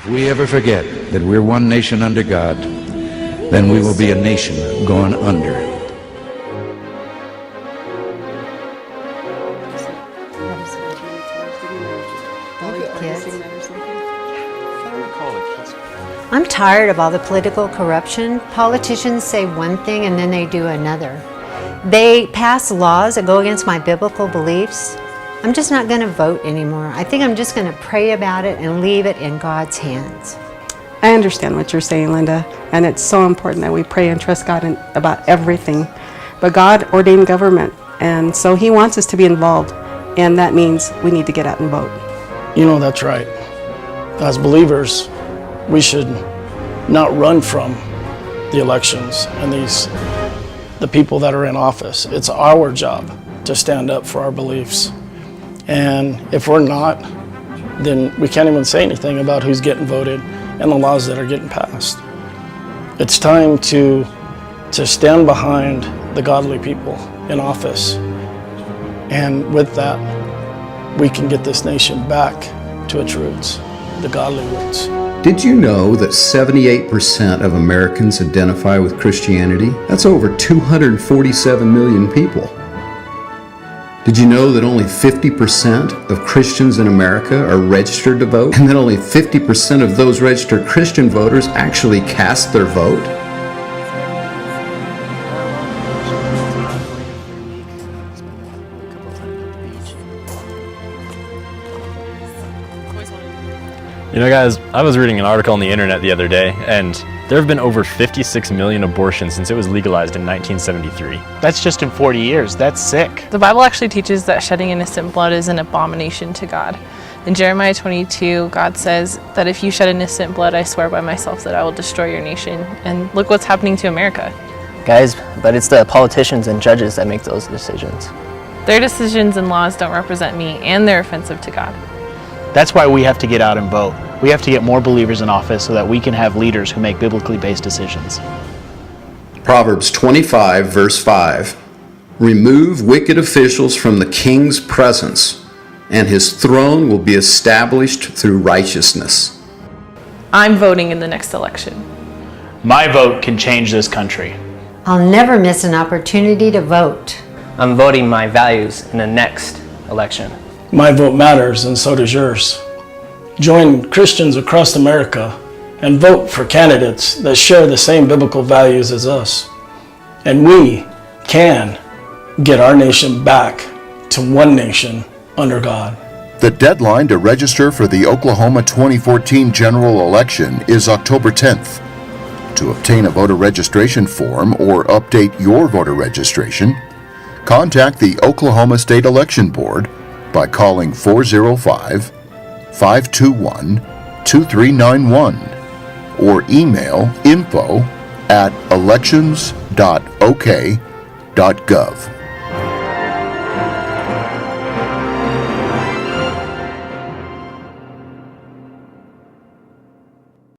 If we ever forget that we're one nation under God, then we will be a nation going under. I'm tired of all the political corruption. Politicians say one thing and then they do another. They pass laws that go against my biblical beliefs. I'm just not going to vote anymore. I think I'm just going to pray about it and leave it in God's hands. I understand what you're saying, Linda, and it's so important that we pray and trust God about everything. But God ordained government, and so He wants us to be involved, and that means we need to get out and vote. You know, that's right. As believers, we should not run from the elections and the people that are in office. It's our job to stand up for our beliefs. And if we're not, then we can't even say anything about who's getting voted and the laws that are getting passed. It's time to stand behind the godly people in office. And with that, we can get this nation back to its roots, the godly roots. Did you know that 78% of Americans identify with Christianity? That's over 247 million people. Did you know that only 50% of Christians in America are registered to vote? And that only 50% of those registered Christian voters actually cast their vote? You know, guys, I was reading an article on the internet the other day, and there have been over 56 million abortions since it was legalized in 1973. That's just in 40 years. That's sick. The Bible actually teaches that shedding innocent blood is an abomination to God. In Jeremiah 22, God says that if you shed innocent blood, I swear by myself that I will destroy your nation. And look what's happening to America. Guys, but it's the politicians and judges that make those decisions. Their decisions and laws don't represent me, and they're offensive to God. That's why we have to get out and vote. We have to get more believers in office so that we can have leaders who make biblically based decisions. Proverbs 25, verse 5. Remove wicked officials from the king's presence, and his throne will be established through righteousness. I'm voting in the next election. My vote can change this country. I'll never miss an opportunity to vote. I'm voting my values in the next election. My vote matters, and so does yours. Join Christians across America and vote for candidates that share the same biblical values as us. And we can get our nation back to one nation under God. The deadline to register for the Oklahoma 2014 general election is October 10th. To obtain a voter registration form or update your voter registration, contact the Oklahoma State Election Board by calling 405-521-2391 or email info@elections.ok.gov.